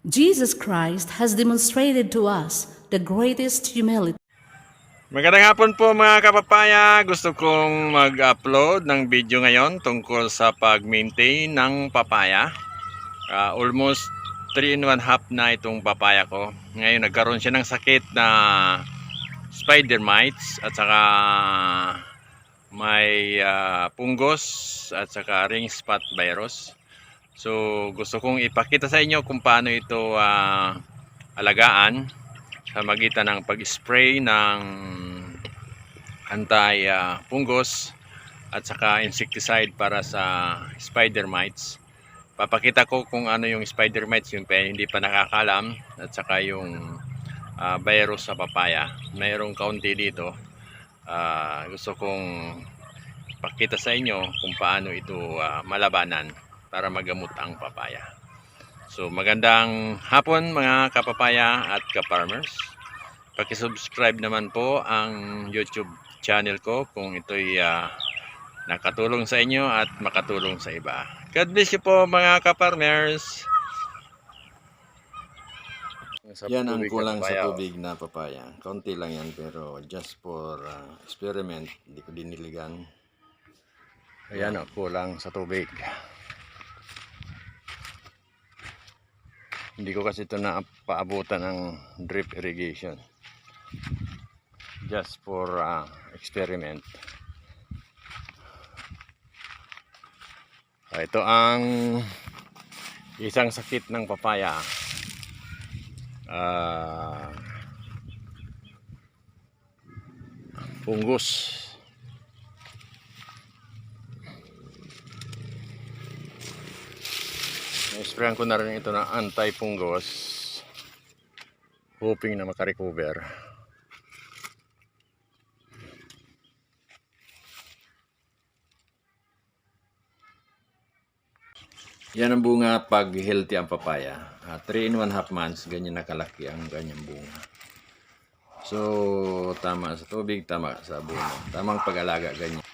Jesus Christ has demonstrated to us the greatest humility. Magandang hapon po mga kapapaya. Gusto kong mag-upload ng video ngayon tungkol sa pag-maintain ng papaya. Almost 3 and 1 half na itong papaya ko. Ngayon nagkaroon siya ng sakit na spider mites at saka may punggos at saka ring spot virus. So gusto kong ipakita sa inyo kung paano ito alagaan sa magitan ng pag-spray ng anti-punggos at saka insecticide para sa spider mites. Papakita ko kung ano yung spider mites, yung hindi pa nakakalam, at saka yung virus sa papaya. Mayroong kaunti dito. Gusto kong pakita sa inyo kung paano ito malabanan para magamot ang papaya. So magandang hapon mga kapapaya at ka-farmers. Paki-subscribe naman po ang YouTube channel ko kung ito'y nakatulong sa inyo at makatulong sa iba. God bless you po mga ka-farmers. Yan ang kulang sa tubig na papaya. Kaunti lang yan pero just for experiment, hindi ko diniligan. Ayan o, kulang sa tubig. Hindi ko kasi ito na paabutan ng drip irrigation. Just for experiment. Ito ang isang sakit ng papaya. Punggos. Na-sprayan ko na rin ito na anti-punggos, hoping na makarecover. Yan ang bunga pag healthy ang papaya. 3 in 1 half months, ganyan nakalaki ang ganyang bunga. So, tama sa tubig, tama sa bunga. Tamang pag-alaga, ganyan.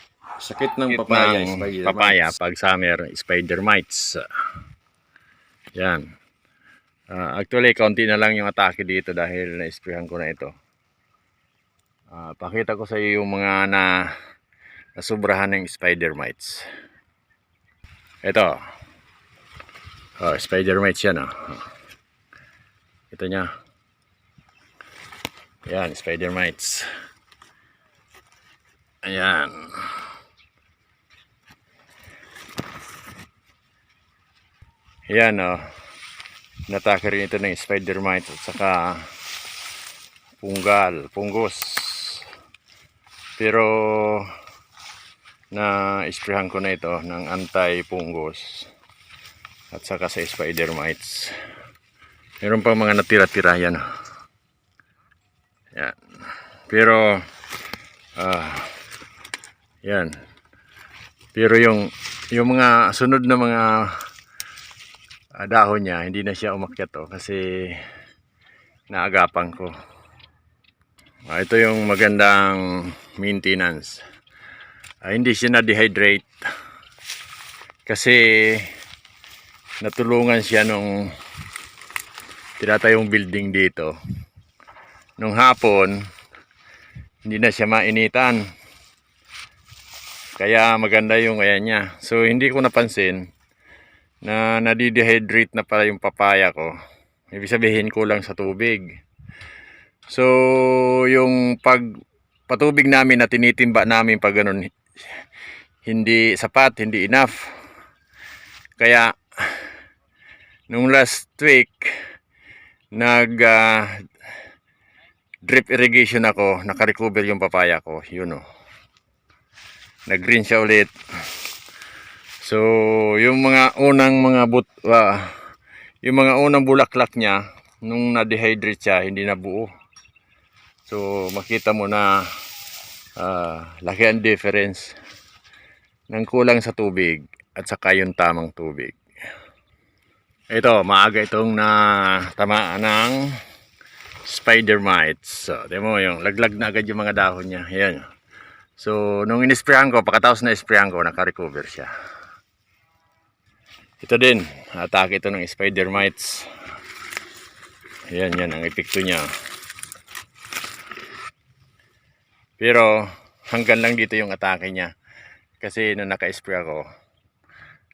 Sakit ng papaya, spider papaya mites. pag summer, spider mites. Yan. Actually, kaunti na lang yung atake dito dahil na-sprayhan ko na ito. Pakita ko sa iyo yung mga nasubrahan ng spider mites. Ito. Spider mites yan. Ito niya. Yan, spider mites. Ayan. Ayan o. Natake rin ito ng spider mites at saka punggos. Pero na-sprayhan ko na ito ng anti-punggos at saka sa spider mites. Meron pang mga natira-tira yan. Yan. Pero yan. Pero yung mga sunod na mga dahon niya, hindi na siya umakyat kasi naagapan ko. Ito yung magandang maintenance. Hindi siya na-dehydrate kasi natulungan siya nung tinatayong building dito. Nung hapon, hindi na siya mainitan. Kaya maganda yung ayan niya. So hindi ko napansin na nadi-dehydrate na pala yung papaya ko. Ibig sabihin kulang sa tubig. So yung patubig namin na tinitimba namin pag ganun, hindi sapat, hindi enough. Kaya nung last week nag drip irrigation ako, naka-recover yung papaya ko. Yun nag-green siya ulit. So, yung mga unang yung mga unang bulaklak niya, nung na-dehydrate siya, hindi nabuo. So, makita mo na laki ang difference ng kulang sa tubig at saka yung tamang tubig. Ito, maaga itong tamaan ng spider mites. So, tingnan mo yung laglag na agad yung mga dahon niya. Ayan. So, nung in-sprayan ko, pagkatapos na sprayan ko, naka-recover siya. Ito din, atake ito ng spider mites. Yan ang epekto niya. Pero hanggang lang dito yung atake niya. Kasi nung naka-spray ako,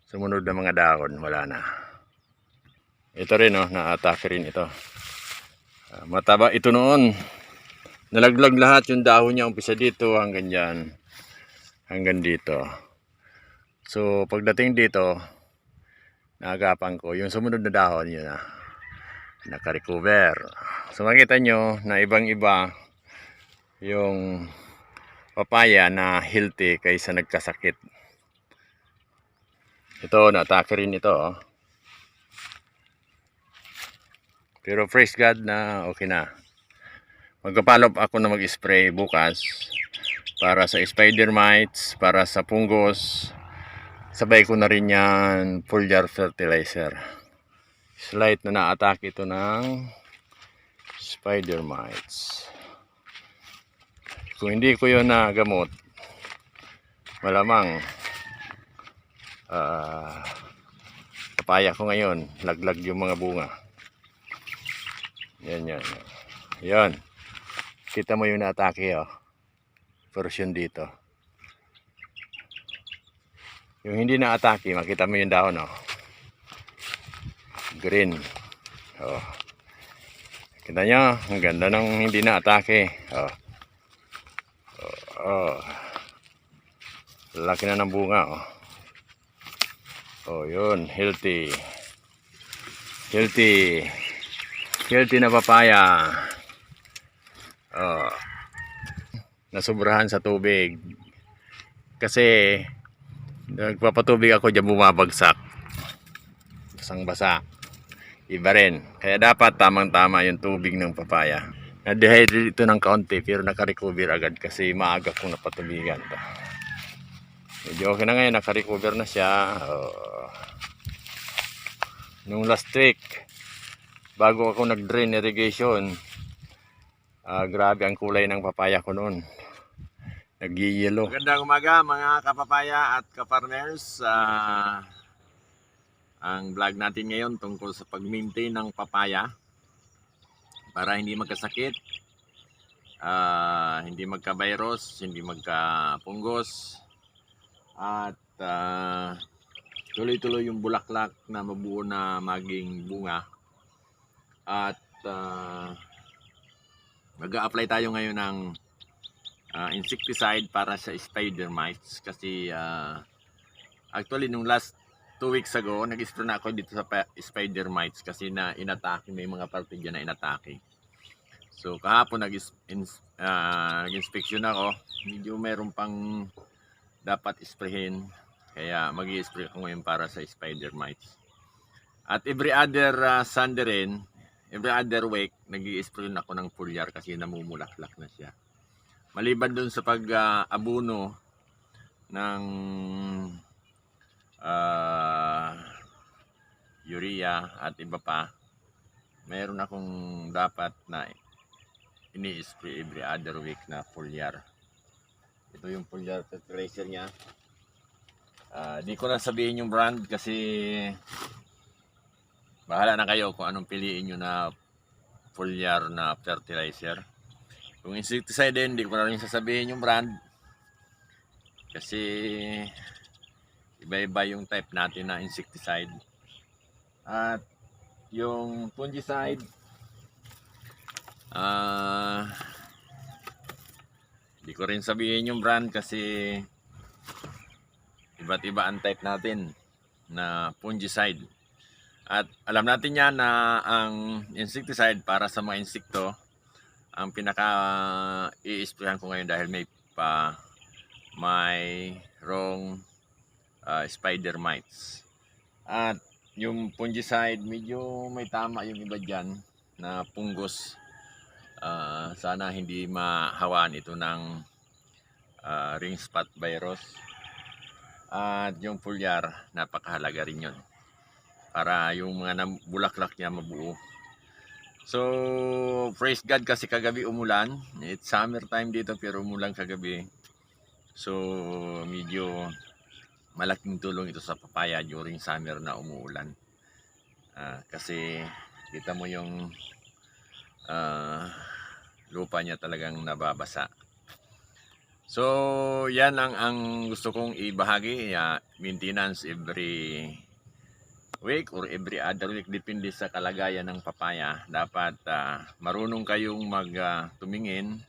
sumunod na mga dahon, wala na. Ito rin, oh, na-atake rin ito. Mataba ito noon. Nalaglag lahat yung dahon niya, umpisa dito hanggang dyan. Hanggang dito. So pagdating dito, naagapan ko, yung sumunod na dahon yun na naka-recover. So makita nyo na ibang-iba yung papaya na healthy kaysa nagkasakit. Ito, na-atake rin ito. Oh. Pero praise God na okay na. Magpa-follow up ako na mag-spray bukas para sa spider mites, para sa fungus. Sabay ko na rin yan foliar fertilizer. Slight na na-atake ito ng spider mites. Kung hindi ko yun nagamot, malamang papaya ko ngayon, laglag yung mga bunga. Yan. Kita mo yung na-atake, oh. Version dito. Yung hindi na-atake, makita mo yung dahon, oh. Green. Oh. Kita nyo, ang ganda ng hindi na-atake. Oh. Oh. Laki na ng bunga, oh. Oh, yun, healthy. Healthy na papaya. Oh. Nasubrahan sa tubig. Kasi nagpapatubig ako diyan, bumabagsak. Basang-basa. Iba rin. Kaya dapat tamang-tama yung tubig ng papaya. Na-dehydrate ito ng kaunti pero naka-recover agad kasi maaga kong napatubigan. Medyo okay na ngayon, naka-recover na siya. Nung last week, bago ako nag-drain irrigation, grabe ang kulay ng papaya ko noon. Nag-yellow. Magandang umaga mga kapapaya at kaparmers. Ang vlog natin ngayon tungkol sa pag-maintain ng papaya para hindi magkasakit, hindi magka-virus, hindi magka-punggos, at tuloy-tuloy yung bulaklak na mabuo na maging bunga. At mag-a-apply tayo ngayon ng insecticide para sa spider mites kasi actually nung last 2 weeks ago nag-spray na ako dito sa spider mites kasi na inatake, may mga parte dyan na inatake. So kahapon nag-inspection ako, medyo meron pang dapat isprayin, kaya mag-i-spray ako ngayon para sa spider mites. At every other Sunday rin, every other week, nag-i-spray ako ng foliar kasi namumulaklak na siya. Maliban dun sa pag-abuno ng urea at iba pa, mayroon akong dapat na ini-spray every other week na foliar. Ito yung foliar fertilizer niya. Di ko na sabihin yung brand kasi bahala na kayo kung anong piliin nyo na foliar na fertilizer. Kung insecticide din, di ko na rin sasabihin yung brand kasi iba-iba yung type natin na insecticide. At yung fungicide, di ko rin sabihin yung brand kasi iba't iba ang type natin na fungicide. At alam natin yan na ang insecticide para sa mga insekto, ang pinaka i-sprayan ko ngayon dahil may wrong spider mites. At yung fungicide, medyo may tama yung iba dyan na punggos. Sana hindi mahawaan ito ng ring spot virus. At yung foliar, napakahalaga rin yun para yung mga bulaklak niya mabuo. So praise God kasi kagabi umulan. It's summer time dito pero umulan kagabi. So medyo malaking tulong ito sa papaya during summer na umuulan. Kasi kita mo yung lupa niya talagang nababasa. So, yan ang gusto kong ibahagi. Maintenance every week or every other week, depende sa kalagayan ng papaya. Dapat marunong kayong tumingin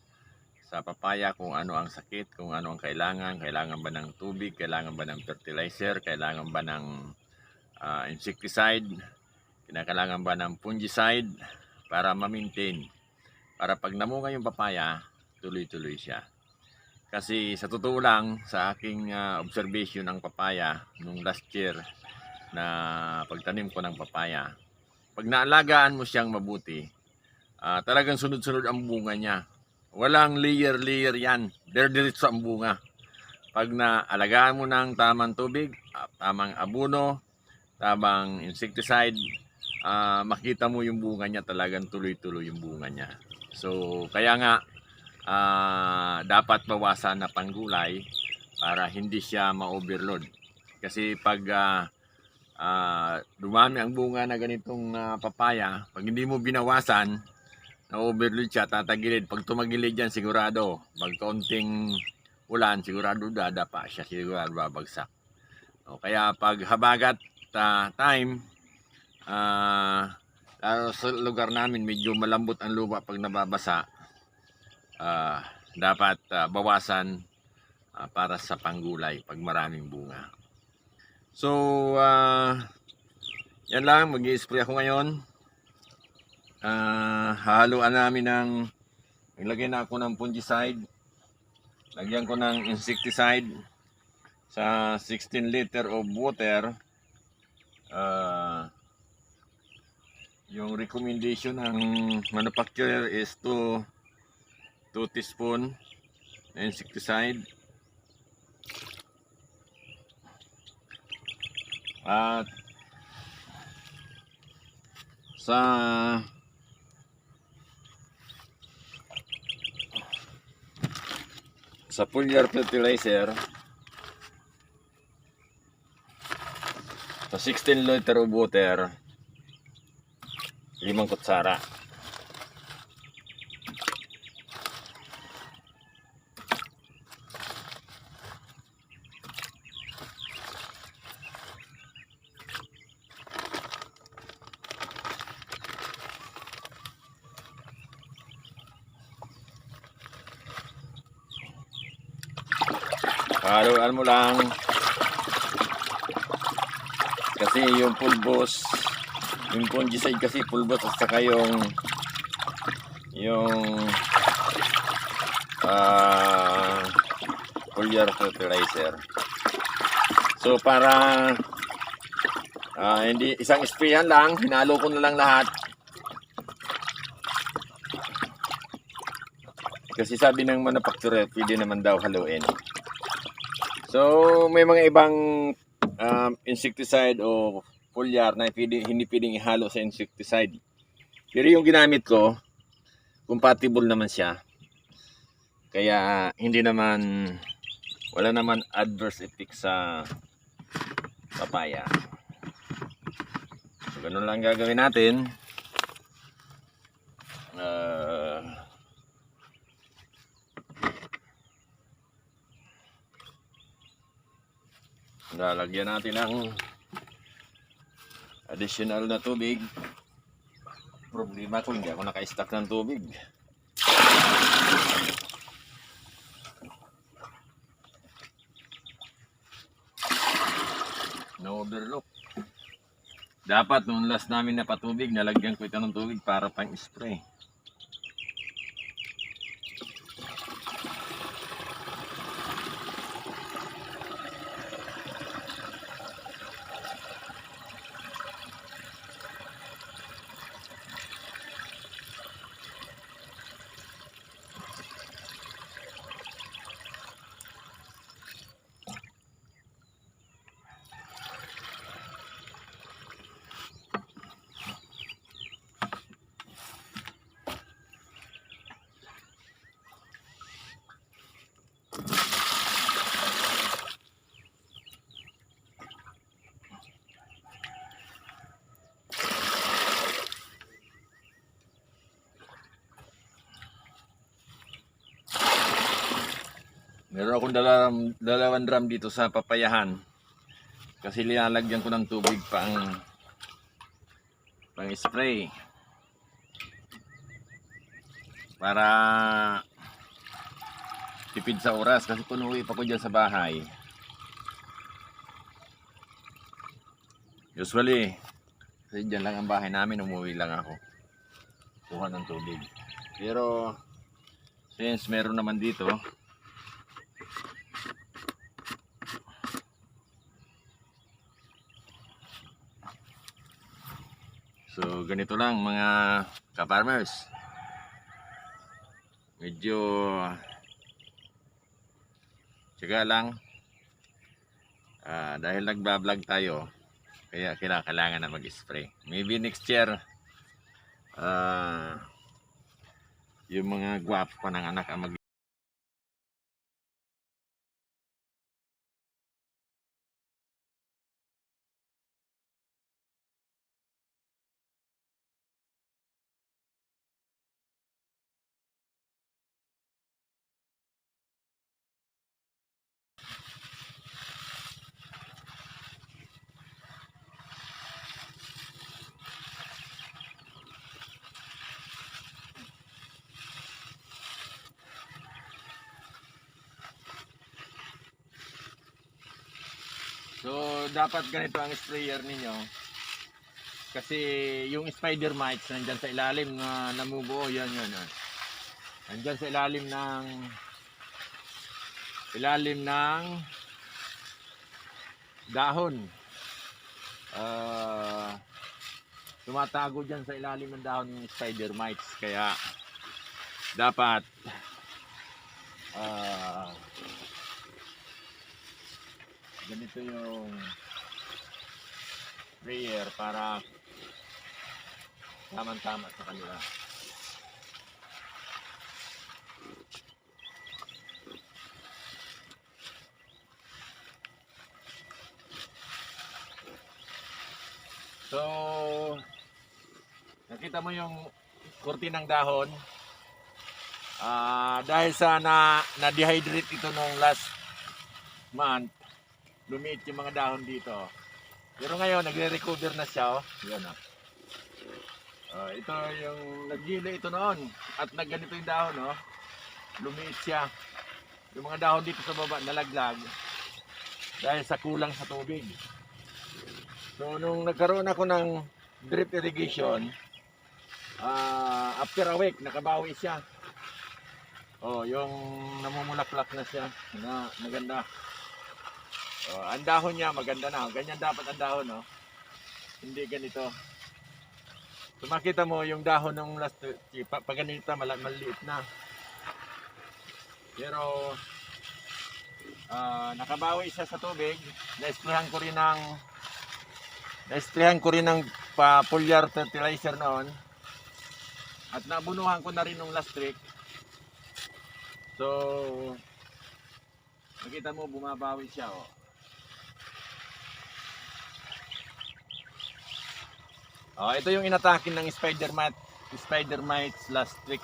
sa papaya kung ano ang sakit, kung ano ang kailangan ba ng tubig, kailangan ba ng fertilizer, kailangan ba ng insecticide, kinakailangan ba ng fungicide para ma-maintain. Para pag namunga yung papaya, tuloy-tuloy siya. Kasi sa totoo lang, sa aking observation ng papaya nung last year na pagtanim ko ng papaya, pag naalagaan mo siyang mabuti, talagang sunod-sunod ang bunga niya. Walang layer-layer yan. Diretso ang bunga. Pag naalagaan mo ng tamang tubig, tamang abono, tamang insecticide, makita mo yung bunga niya, talagang tuloy-tuloy yung bunga niya. So, kaya nga, dapat bawasan na panggulay para hindi siya ma-overload. Kasi pag dumami ang bunga na ganitong papaya, pag hindi mo binawasan, na-overload siya, tatagilid. Pag tumagilid yan, sigurado, pag kaunting ulan, sigurado dadapa siya, sigurado babagsak. O, kaya pag habagat time, lalo sa lugar namin, medyo malambot ang lupa pag nababasa, dapat bawasan para sa panggulay pag maraming bunga. So, yan lang, mag-i-spray ako ngayon. Hahaluan namin ilagay na ako ng fungicide, lagyan ko ng insecticide sa 16 liter of water. Yung recommendation ng manufacturer is 2 teaspoon na insecticide. At sa foliar fertilizer, sa 16 liter of water, 5 kutsara. Haluan mo lang. Kasi yung pulbos, yung fungicide kasi pulbos, at saka yung foliar fertilizer. So para hindi isang sprayan lang, hinalo ko na lang lahat. Kasi sabi ng manufacturer, pwede naman daw haluin. So may mga ibang insecticide o foliar na hindi pwedeng ihalo sa insecticide. Pero yung ginamit ko, compatible naman siya. Kaya wala naman adverse effect sa papaya. So, ganun lang gagawin natin. Lalagyan natin ng additional na tubig. Problema ko, hindi ako naka-stock ng tubig. No overlook. Dapat nung last namin na patubig, nalagyan ko ito ng tubig para pang spray. Meron akong dalawang drum dito sa papayahan. Kasi linalagyan ko ng tubig pang spray. Para tipid sa oras kasi punuwi pa ko dyan sa bahay. Usually, kasi dyan lang ang bahay namin, umuwi lang ako. Kuha ng tubig. Pero, since meron naman dito, so ganito lang mga ka-farmers. Medyo tiyaga lang. Dahil nagbablog tayo, kaya kailangan na mag-spray. Maybe next year, yung mga gwapo pa ng anak ang mag So, dapat ganito ang sprayer ninyo. Kasi yung spider mites nandyan sa ilalim na namubuo, yan. Nandyan sa ilalim ng dahon. Tumatago dyan sa ilalim ng dahon yung spider mites. Kaya, dapat ganito yung sprayer para tamang-tama sa kanila. So, nakita mo yung kurtinang dahon. Dahil sa na-dehydrate ito nung last month, lumiit yung mga dahon dito. Pero ngayon, nagre-recover na siya. Yan, ito yung nag-gila ito noon. At nagganito yung dahon. Lumiit siya. Yung mga dahon dito sa baba, nalaglag. Dahil sa kulang sa tubig. So, nung nagkaroon ako ng drip irrigation, after a week, nakabawi siya. Yung namumulaklak na siya. Maganda. Ang dahon niya maganda na. Ganyan dapat ang dahon, Hindi ganito. So makita mo yung dahon ng last pag ganito maliit na. Pero nakabawi siya sa tubig. Na-sprayhan ko rin ng foliar fertilizer noon. At nabunuhan ko na rin ng last week. So makita mo bumabawi siya, ito yung inatakin ng spider mites last week,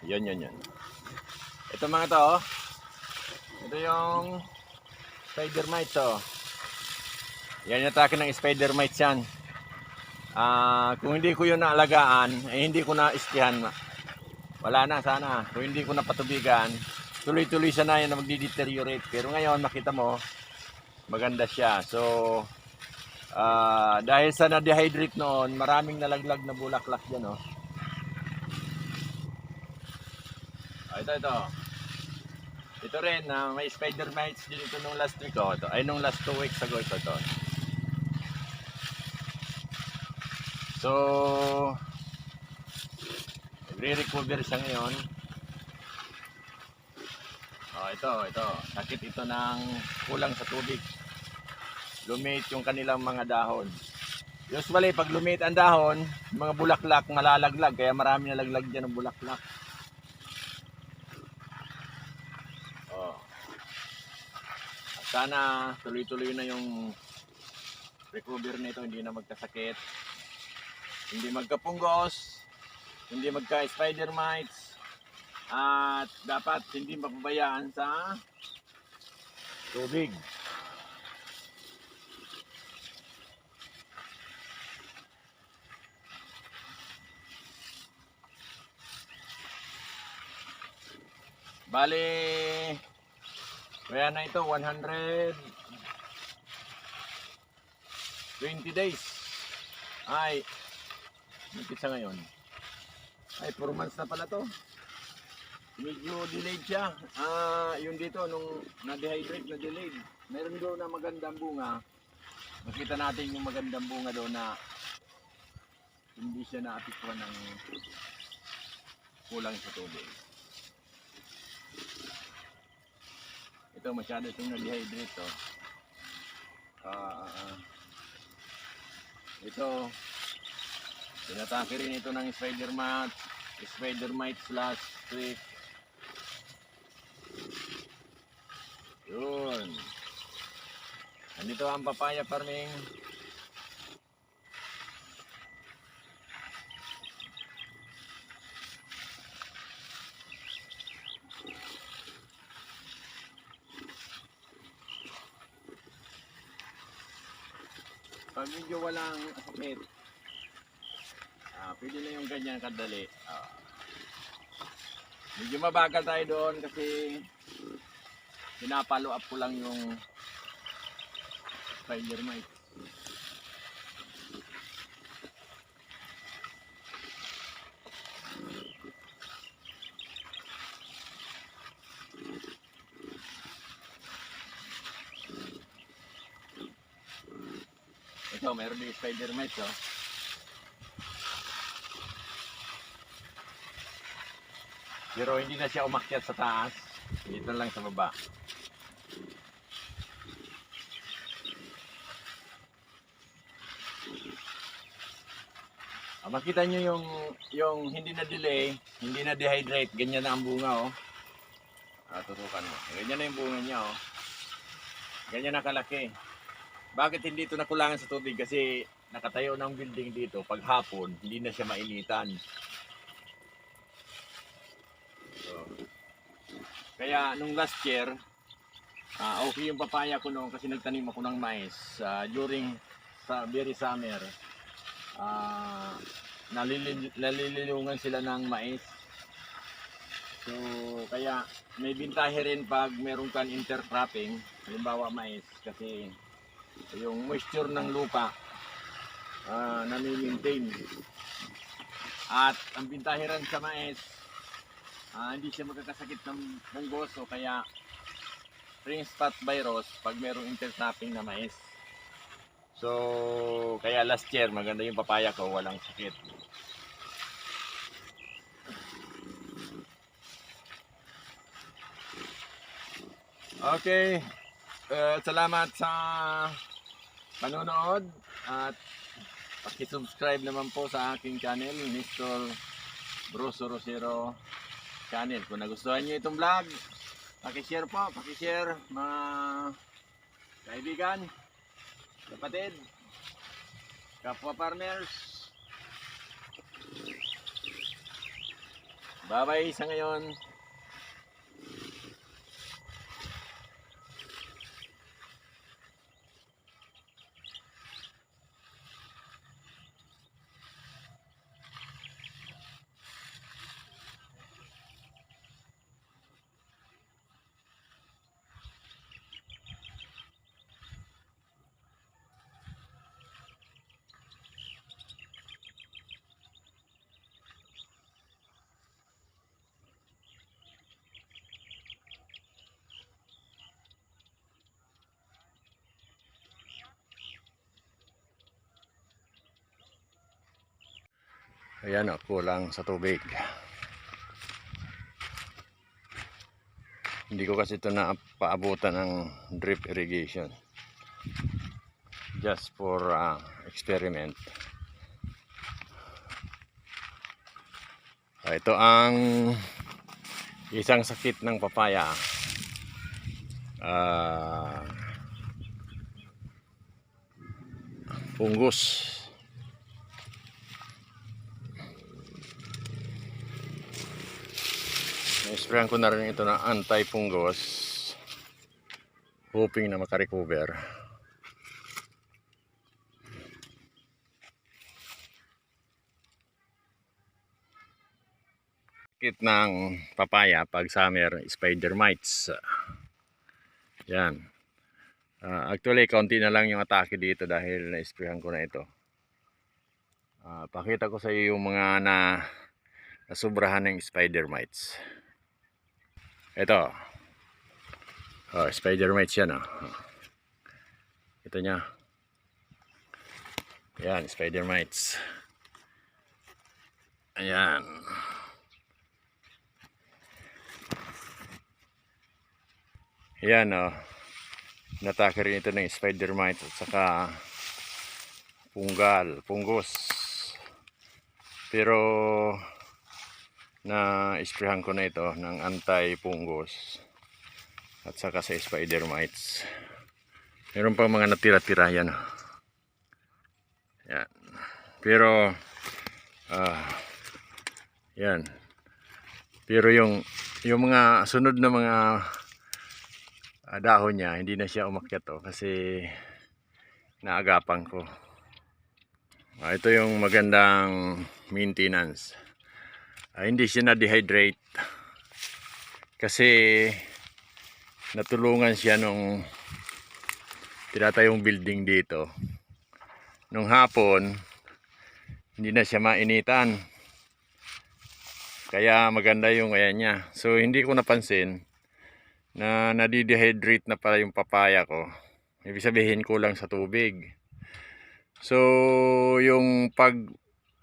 Yan. Ito mga to, Ito yung spider mites, Yan yung atake ng spider mites yan. Kung hindi ko yun naalagaan, hindi ko na istihan. Wala na sana. Kung hindi ko na patubigan, tuloy-tuloy siya na yan na magdi-deteriorate. Pero ngayon, makita mo, maganda siya. So, dahil sa na-dehydrate noon, maraming nalaglag na bulaklak dyan, Ito rin, may spider mites din ito nung last week, nung last 2 weeks ago ito. So, nagre-recover siya ngayon. Ito. Sakit ito ng kulang sa tubig. Lumit yung kanilang mga dahon. Usually, pag lumit ang dahon, mga bulaklak malalaglag. Kaya marami nalaglag dyan ng bulaklak. At sana tuloy-tuloy na yung recover nito. Hindi na magkasakit. Hindi magkapunggos. Hindi magka-spider mites. At dapat hindi mapabayaan sa tubig. Bali, kaya na ito, 120 days. Ay, nipit sa ngayon. Ay, 4 months na pala to. Medyo delayed siya. Yung dito, nung na-dehydrate, na-delayed. Meron doon na magandang bunga. Makita natin yung magandang bunga doon na hindi siya naapektuhan ng kulang sa tubig. Ito, masyado itong na-dehydrate to. Ito, tinatake rin ito ng spider mites last week. Yun. Andito ang papaya farming. Pag medyo walang sakit, pwede na yung ganyan kadali. Medyo mabagal tayo doon kasi pinapalo up ko lang yung spider mite. Ito, meron din spider mite, oh. Pero hindi na siya umakyat sa taas, dito lang sa baba. Makita nyo yung hindi na delay, hindi na dehydrate, ganyan na ang bunga, oh. Tutukan mo. Ganyan na yung bunga niya, oh. Ganyan na kalaki. Bakit hindi ito nakulangan sa tubig? Kasi nakatayo ng building dito, pag hapon, hindi na siya mainitan. So, kaya nung last year, okay yung papaya ko noon kasi nagtanim ako ng mais. During very summer, nalililungan sila ng mais. So, kaya may bintahe rin pag meron kang intercropping, halimbawa mais, kasi yung moisture ng lupa nami-maintain. At ang bintahe rin sa mais, hindi siya magkakasakit ng fungus, o kaya spring spot virus pag merong intercropping na mais. So, kaya last year maganda yung papaya ko, walang sakit. Okay, salamat sa panonood at paki-subscribe naman po sa aking channel, Mr. Bruce Rosero channel. Kung nagustuhan niyo itong vlog, paki-share po, paki-share mga kaibigan, kapatid, kapwa farmers. Bye-bye sa ngayon. Ayan, kulang sa tubig. Hindi ko kasi ito na paabutan ng drip irrigation. Just for experiment. Ito ang isang sakit ng papaya. Fungus. Sprayan ko na rin ito ng anti-fungus. hoping na makarecover. Kit ng papaya pag summer, spider mites. Yan. Actually, kaunti na lang yung atake dito dahil na-sprayhan ko na ito. Pakita ko sa iyo yung mga nasubrahan ng spider mites. Ito. Spider mites yan. Ito niya. Yan, spider mites. Ayan. Yan, natake rin ito ng spider mite at saka punggos. Pero na-sprayhan ko na ito ng anti-punggos at saka sa spider mites. Meron pa mga natira-tira yan. Yan. Pero yan. Pero yung mga sunod na mga dahon niya, hindi na siya umakyat kasi naagapan ko. Ito yung magandang maintenance. Hindi siya na-dehydrate kasi natulungan siya nung tinatayong building dito. Nung hapon, hindi na siya mainitan. Kaya maganda yung ayan niya. So hindi ko napansin na nadi-dehydrate na pala yung papaya ko. Ibig sabihin kulang sa tubig. So yung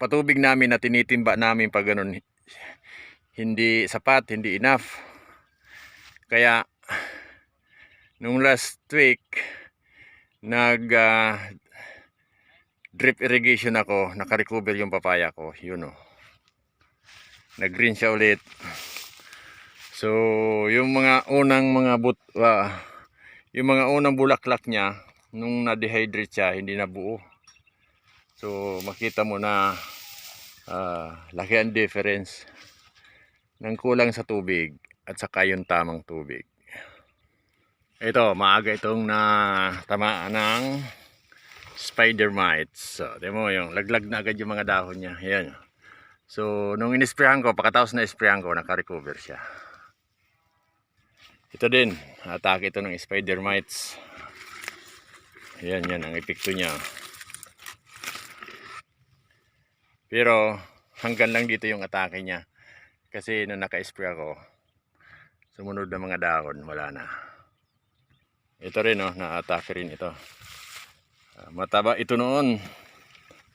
patubig namin na tinitimba namin pag ganun, hindi sapat, hindi enough. Kaya nung last week nag drip irrigation ako, naka-recover yung papaya ko. Yun nag-green siya ulit. So, yung mga unang yung mga unang bulaklak niya, nung na-dehydrate siya, hindi nabuo. So, makita mo na laki ang difference ng kulang sa tubig at saka yung tamang tubig. Ito, maaga itong tamaan ng spider mites. So, tingnan mo yung laglag na agad yung mga dahon niya. Ayan. So, nung in-sprayan ko, pagkatapos na sprayan ko, naka-recover siya. Ito din, atake ito ng spider mites. Yan ang epekto niya. Pero hanggang lang dito yung atake niya. Kasi nung naka-spray ako, sumunod na mga dahon, wala na. Ito rin na-atake rin ito. Mataba ito noon.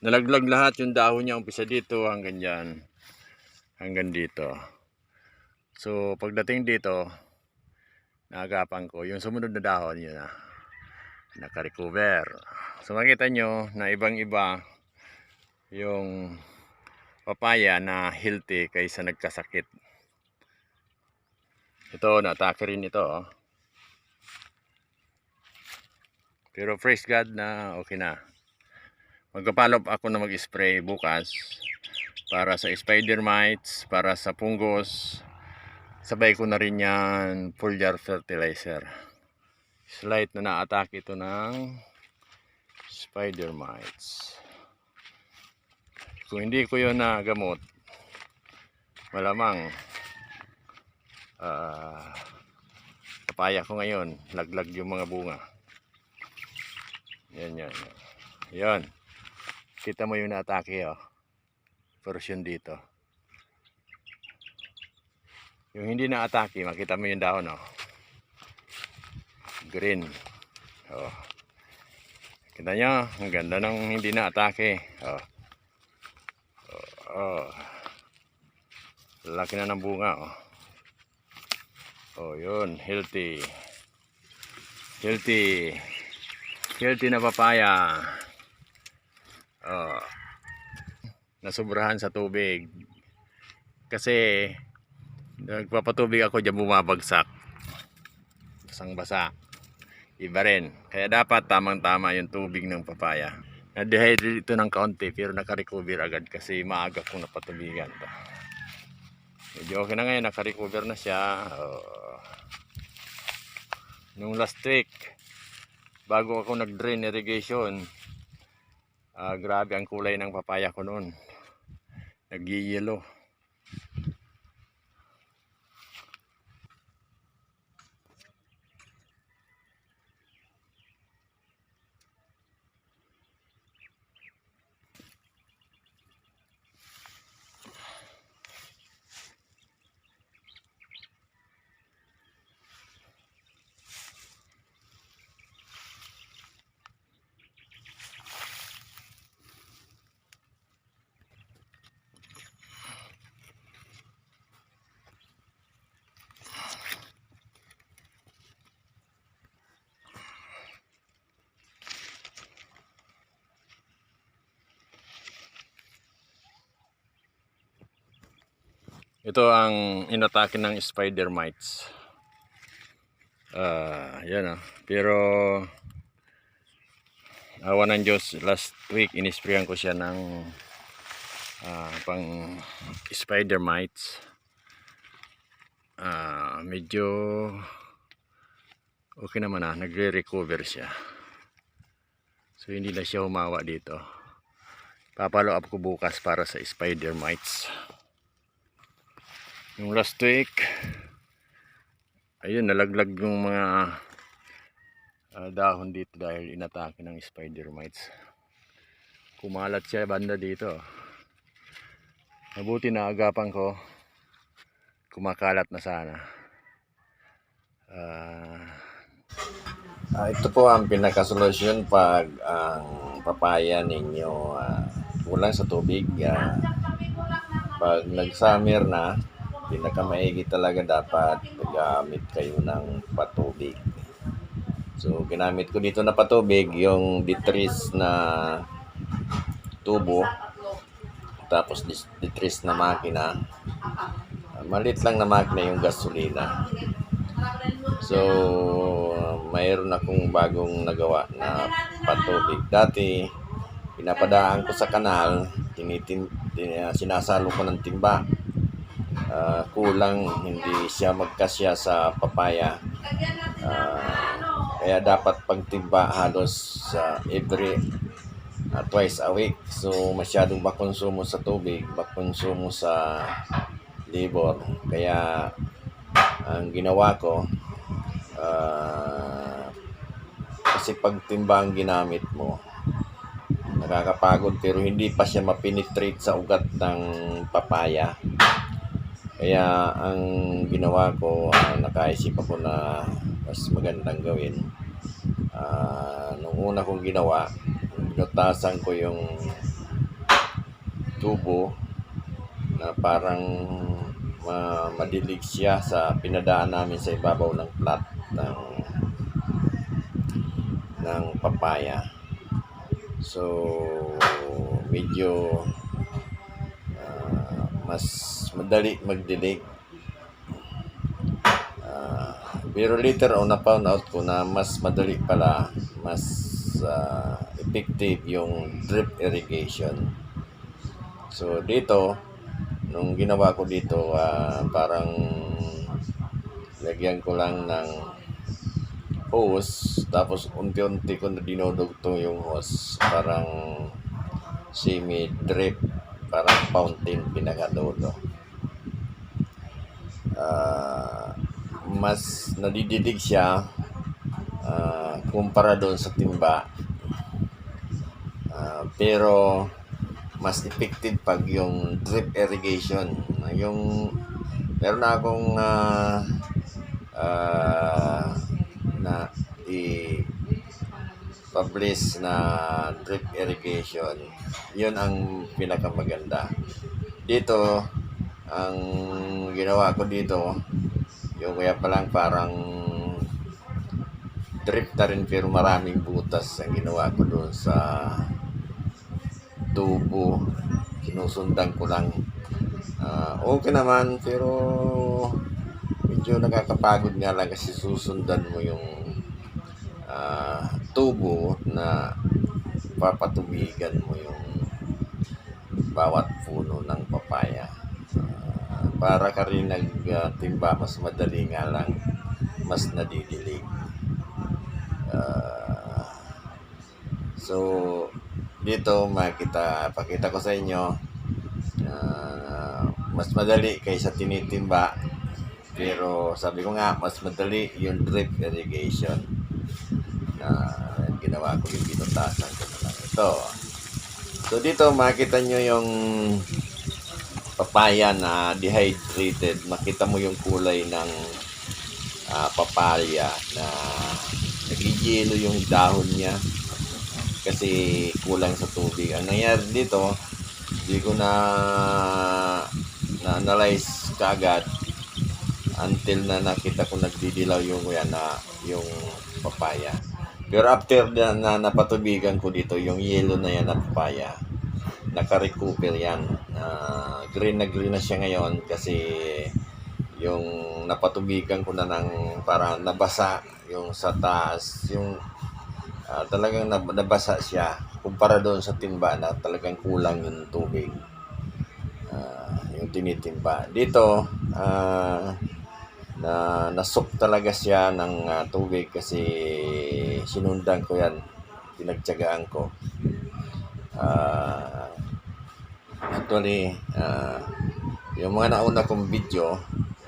Nalaglag lahat yung dahon niya, umpisa dito hanggang dyan. Hanggang dito. So pagdating dito, naagapan ko yung sumunod na dahon yun naka-recover. So makita nyo na ibang iba yung papaya na healthy kaysa nagkasakit. Ito, na-atake rin ito pero praise God na okay na. Magpa-follow up ako na mag-spray bukas para sa spider mites, para sa punggos. Sabay ko na rin yan foliar fertilizer. Slight na na-atake ito ng spider mites. Kung hindi ko yun nagamot, malamang papaya ko ngayon, laglag yung mga bunga. Yan. Kita mo yung na-atake portion dito. Yung hindi na-atake, makita mo yung dahon green. Kita nyo, ang ganda ng hindi na-atake. Laki na ng bunga yun, healthy na papaya. Nasubrahan sa tubig kasi nagpapatubig ako diyan, bumabagsak, basang-basa, iba rin. Kaya dapat tamang-tama yung tubig ng papaya. Na-dehydrate ito ng kaunti pero naka-recover agad kasi maaga kong napatubigan ito. Medyo okay na ngayon, naka-recover na siya. Nung last week, bago ako nag-drain irrigation, grabe ang kulay ng papaya ko noon. Nag-yellow. Ito ang inatake ng spider mites. Yan Pero awa ng Diyos, last week inisprayan ko siya ng pang spider mites. Medyo okay naman nagre-recover siya. So hindi na siya humawa dito. Papalo up ko bukas para sa spider mites. Yung last week, ayun, nalaglag yung mga dahon dito dahil inatake ng spider mites. Kumalat siya banda dito. Mabuti na agapan ko, kumakalat na sana. Ito po ang pinakasolusyon pag ang papaya ninyo kulang sa tubig. Pag nag-summer na, pinakamaigi talaga dapat gamit kayo ng patubig. So ginamit ko dito na patubig yung ditris na tubo, tapos ditris na makina. Malit lang na makina yung gasolina. So mayroon akong bagong nagawa na patubig. Dati pinapadaan ko sa kanal, sinasalo ko ng timba. Kulang, hindi siya magkasya sa papaya. Kaya dapat pagtimba halos every twice a week. So masyadong makonsumo sa tubig, makonsumo sa labor. Kaya ang ginawa ko, kasi pagtimba ang ginamit mo, nakakapagod pero hindi pa siya mapenetrate sa ugat ng papaya. Kaya ang ginawa ko, nakaisip ako na mas magandang gawin. Nung una kong ginawa, binutasan ko yung tubo na parang madilig siya sa pinadaan namin sa ibabaw ng plat ng papaya. So medyo mas madali magdilig. Pero later on, na-found out ko na mas madali pala, mas effective yung drip irrigation. So dito, nung ginawa ko dito, parang lagyan ko lang ng hose, tapos unti-unti ko na dinodugtong yung hose, parang semi-drip, parang fountain pinakadulo. Mas nadididig siya kumpara doon sa timba. Pero mas effective pag yung drip irrigation. Yung meron na akong na i-publish na drip irrigation. Yun ang pinakamaganda. Dito, ang ginawa ko dito, yung kaya palang parang drip na rin pero maraming butas ang ginawa ko doon sa tubo. Sinusundan ko lang. Okay naman, pero medyo nakakapagod nga lang kasi susundan mo yung tubo na papatubigan mo yung bawat puno ng papaya. Para ka rin nagtimba, mas madali nga lang, mas nadidilig. So dito pakita ko sa inyo, mas madali kaysa tinitimba, pero sabi ko nga mas madali yung drip irrigation na ginawa ko, yung binutasan ko na lang ito. So dito makita nyo yung papaya na dehydrated. Makita mo yung kulay ng papaya na nagigilo yung dahon niya kasi kulang sa tubig. Ang nangyari dito, hindi ko na-analyze kaagad until na nakita ko nagdidilaw yung papaya. Pero after na napatubigan ko dito, yung yellow na yan na papaya, naka-recover yan. Green na siya ngayon kasi yung napatubigan ko na ng para nabasa yung sa taas, yung talagang nabasa siya kumpara doon sa timba na talagang kulang yung tubig, yung tinitimba. Dito nasok talaga siya ng tubig kasi sinundan ko yan, pinagtiyagaan ko. Actually, yung mga nauna kong video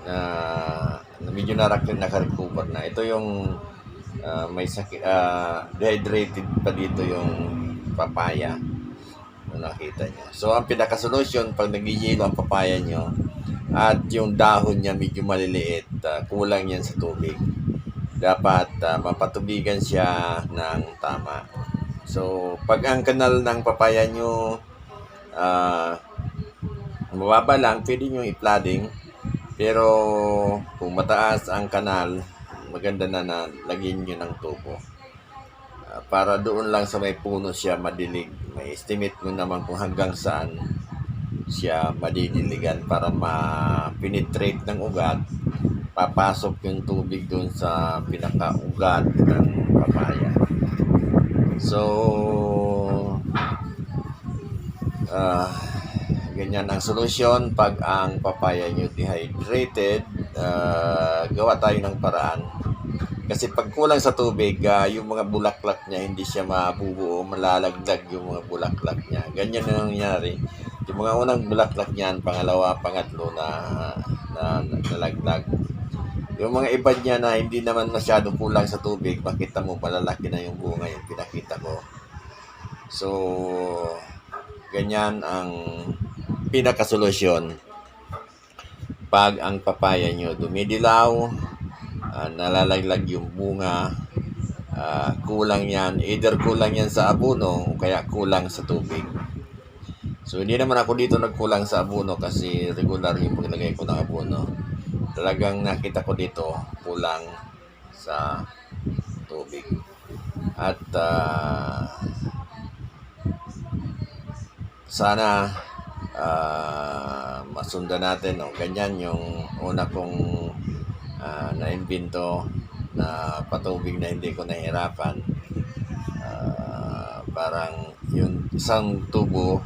na medyo naka-recover na. Ito yung may sakit, dehydrated pa dito yung papaya na nakita nyo. So, ang pinaka-solution, pag nag-yelo ang papaya nyo at yung dahon niya medyo maliliit, kulang yan sa tubig. Dapat mapatubigan siya ng tama. So, pag ang kanal ng papaya nyo mababa lang, pwede nyo i-flooding. Pero kung mataas ang kanal, maganda na lagyan nyo ng tubo. Para doon lang sa may puno siya madilig. May estimate mo naman kung hanggang saan siya madidiligan para ma-penetrate ng ugat. Papasok yung tubig doon sa pinaka-ugat ng papaya. So, ganyan ang solusyon pag ang papaya nyo dehydrated. Gawa tayo ng paraan. Kasi pag kulang sa tubig, yung mga bulaklak niya hindi siya mabubuo, malalagdag yung mga bulaklak niya. Ganyan ang nangyari. Yung mga unang bulaklak niyan, pangalawa, pangatlo na nalaglag. Yung mga iba niya na hindi naman masyadong kulang sa tubig, makita mo malalaki na yung bunga, yung pinakita ko. So, ganyan ang pinakasolusyon pag ang papaya nyo dumidilaw, nalalaglag yung bunga, kulang yan, either kulang yan sa abono o kaya kulang sa tubig. So hindi naman ako dito nagkulang sa abono kasi regular yung paglagay ko ng abono. Talagang nakita ko dito kulang sa tubig. At sana masundan natin, ganyan yung una kong naimbento na patubig na hindi ko nahirapan. Parang yung isang tubo,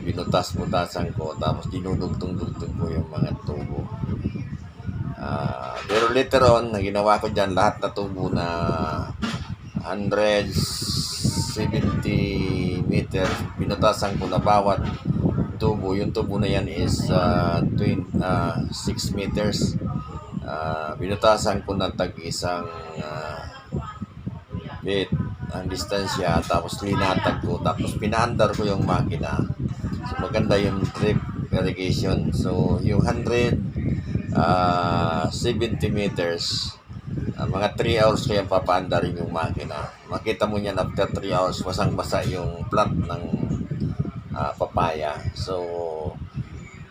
binutas-butasan ko tapos dinudugtong-dugtong ko yung mga tubo. Pero later on, ginawa ko dyan lahat na tubo na 170 meters, binutasan ko na bawat tubo. Yung tubo na yan is 6 meters. Binutasan ko na tag-isang bit ang distansya, tapos linatag ko, tapos pinaandar ko yung makina. So maganda yung drip irrigation. So yung 170 meters, mga 3 hours ko yung papaandarin yung makina. Makita mo yan after 3 hours, basang-basa yung plant ng papaya. So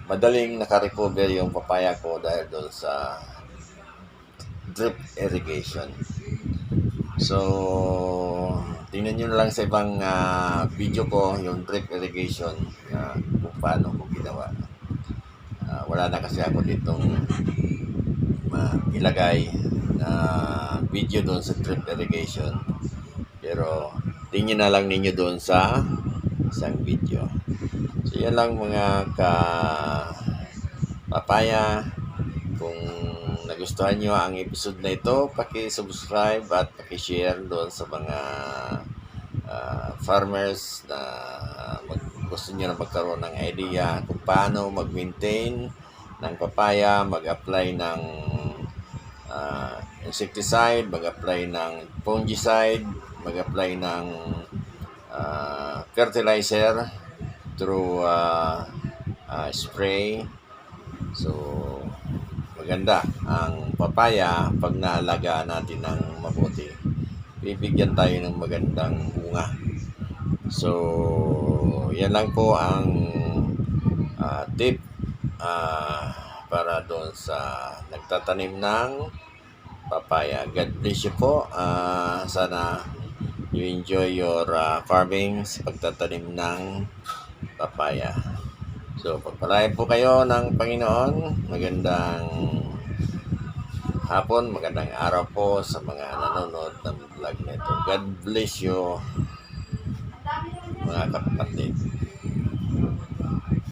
madaling naka-recover yung papaya ko dahil doon sa drip irrigation. So tingnan nyo na lang sa ibang video ko yung drip irrigation, kung paano ko ginawa. Wala na kasi ako ditong ilagay na video doon sa drip irrigation, pero tingnan na lang ninyo doon sa isang video. So yan lang mga papaya. Kung nagustuhan nyo ang episode na ito, paki-subscribe at paki-share doon sa mga farmers na gusto nyo na magkaroon ng idea kung paano mag-maintain ng papaya, mag-apply ng insecticide, mag-apply ng fungicide, mag-apply ng fertilizer through spray. So, maganda ang papaya pag naalagaan natin ng mabuti. Bibigyan tayo ng magandang bunga. So, yan lang po ang tip para doon sa nagtatanim ng papaya. God bless you po. Sana you enjoy your farming sa pagtatanim ng papaya. So, pagpalain po kayo ng Panginoon. Magandang hapon, magandang araw po sa mga nanonood ng vlog nito. God bless you, mga kapatid.